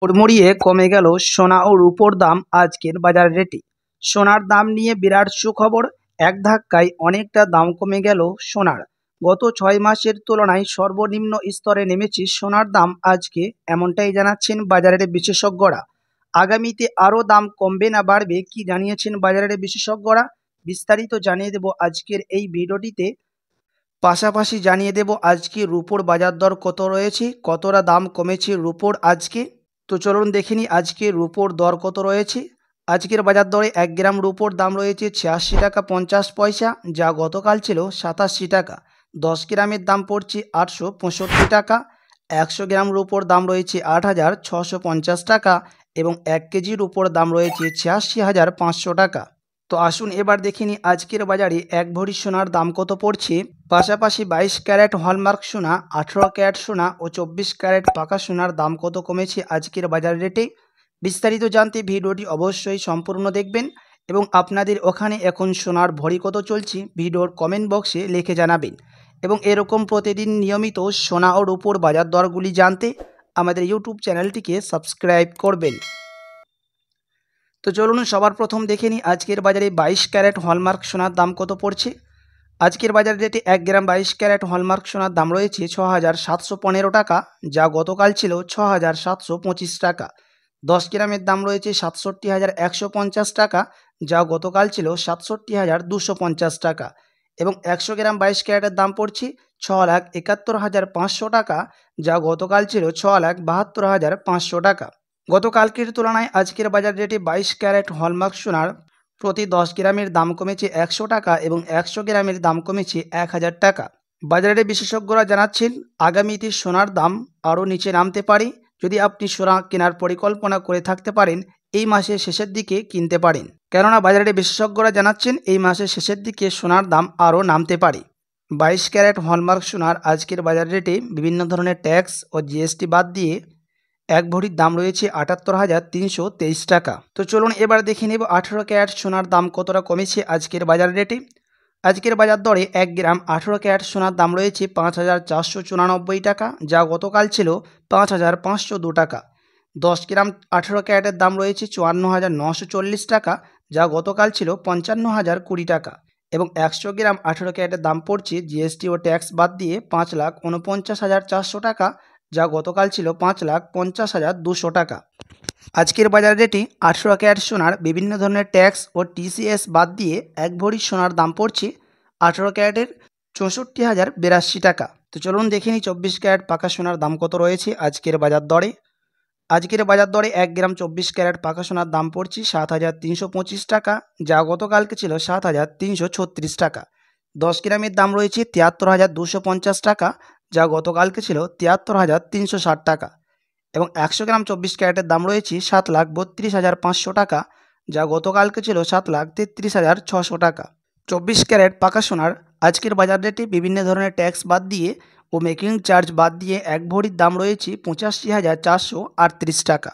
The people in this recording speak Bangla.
হুড়মুড়িয়ে কমে গেল সোনা ও রূপোর দাম আজকের বাজার রেটে। সোনার দাম নিয়ে বিরাট সুখবর, এক ধাক্কায় অনেকটা দাম কমে গেল সোনার। গত 6 মাসের তুলনায় সর্বনিম্ন স্তরে নেমেছে সোনার দাম আজকে, এমনটাই জানাচ্ছেন বাজারের বিশেষজ্ঞরা। আগামীতে আরও দাম কমবে না বাড়বে কি জানিয়েছেন বাজারের বিশেষজ্ঞরা, বিস্তারিত জানিয়ে দেব আজকের এই ভিডিওটিতে। পাশাপাশি জানিয়ে দেব আজকে রুপোর বাজার দর কত রয়েছে, কতটা দাম কমেছে রুপোর আজকে। তো চলুন দেখে নিই আজকে রুপোর দর কত রয়েছে। আজকের বাজার দরে 1 গ্রাম রুপোর দাম রয়েছে 86 টাকা 50 পয়সা, যা গতকাল ছিল 87 টাকা। 10 গ্রামের দাম পড়ছে 865 টাকা। 100 গ্রাম রুপোর দাম রয়েছে 8,650 টাকা এবং 1 কেজি রুপোর দাম রয়েছে 86,500 টাকা। তো আসুন এবার দেখে নিই আজকের বাজারে 1 ভরি সোনার দাম কত পড়ছে। পাশাপাশি 22 ক্যারেট হলমার্ক সোনা, 18 ক্যারেট সোনা ও 24 ক্যারেট পাকা সোনার দাম কত কমেছে আজকের বাজার রেটে। বিস্তারিত জানতে ভিডিওটি অবশ্যই সম্পূর্ণ দেখবেন এবং আপনাদের ওখানে এখন সোনার ভরি কত চলছে ভিডিওর কমেন্ট বক্সে লিখে জানাবেন। এবং এরকম প্রতিদিন নিয়মিত সোনা ও রূপোর বাজার দরগুলি জানতে আমাদের ইউটিউব চ্যানেলটিকে সাবস্ক্রাইব করবেন। তো চলুন সবার প্রথম দেখে নিই আজকের বাজারে 22 ক্যারেট হলমার্ক সোনার দাম কত পড়ছে। আজকের বাজার রেটে 1 গ্রাম 22 ক্যারেট হলমার্ক সোনার দাম রয়েছে 6,715 টাকা, যা গতকাল ছিল 6,725 টাকা। 10 গ্রামের দাম রয়েছে 67,150 টাকা, যা গতকাল ছিল 67,250 টাকা। এবং 100 গ্রাম 22 ক্যারেটের দাম পড়ছে 6,71,500 টাকা, যা গতকাল ছিল 6,72,500 টাকা। গতকালকের তুলনায় আজকের বাজার রেটে 22 ক্যারেট হলমার্ক সোনার প্রতি 10 গ্রামের দাম কমেছে 100 টাকা এবং 100 গ্রামের দাম কমেছে 1,000 টাকা। বাজারের বিশেষজ্ঞরা জানাচ্ছেন আগামীতে সোনার দাম আরও নিচে নামতে পারে। যদি আপনি সোনা কেনার পরিকল্পনা করে থাকতে পারেন এই মাসের শেষের দিকে কিনতে পারেন, কেননা বাজারের বিশেষজ্ঞরা জানাচ্ছেন এই মাসের শেষের দিকে সোনার দাম আরও নামতে পারে। 22 ক্যারেট হলমার্ক সোনার আজকের বাজার রেটে বিভিন্ন ধরনের ট্যাক্স ও জিএসটি বাদ দিয়ে 1 ভরির দাম রয়েছে 78,323 টাকা। তো চলুন এবার দেখে নেব 18 ক্যারেট সোনার দাম কতটা কমেছে আজকের বাজার রেটে। আজকের বাজার দরে 1 গ্রাম 18 ক্যারেট সোনার দাম রয়েছে 5,494 টাকা, যা গতকাল ছিল 5,502 টাকা। 10 গ্রাম 18 ক্যারেটের দাম রয়েছে 54,940 টাকা, যা গতকাল ছিল 55,020 টাকা। এবং 100 গ্রাম 18 ক্যারেটের দাম পড়ছে জিএসটি ও ট্যাক্স বাদ দিয়ে 5,49,400 টাকা, যা গতকাল ছিল 5,50,200 টাকা। আজকের বাজার রেটে 18 ক্যারেট সোনার বিভিন্ন ধরনের ট্যাক্স ও টিসিএস বাদ দিয়ে 1 ভরি সোনার দাম পড়ছে 18 ক্যারেটের 64,082 টাকা। তো চলুন দেখে নিই 24 ক্যারেট পাকা সোনার দাম কত রয়েছে আজকের বাজার দরে। আজকের বাজার দরে 1 গ্রাম 24 ক্যারেট পাকা সোনার দাম পড়ছে 7,325 টাকা, যা গতকালকে ছিল 7,336 টাকা। 10 গ্রামের দাম রয়েছে 73,250 টাকা, যা গতকালকে ছিল 73,360 টাকা। এবং 100 গ্রাম 24 ক্যারেটের দাম রয়েছে 7,32,500 টাকা, যা গতকালকে ছিল 7,33,600 টাকা। 24 ক্যারেট পাকা সোনার আজকের বাজার রেটে বিভিন্ন ধরনের ট্যাক্স বাদ দিয়ে ও মেকিং চার্জ বাদ দিয়ে 1 ভরির দাম রয়েছে 85,438 টাকা।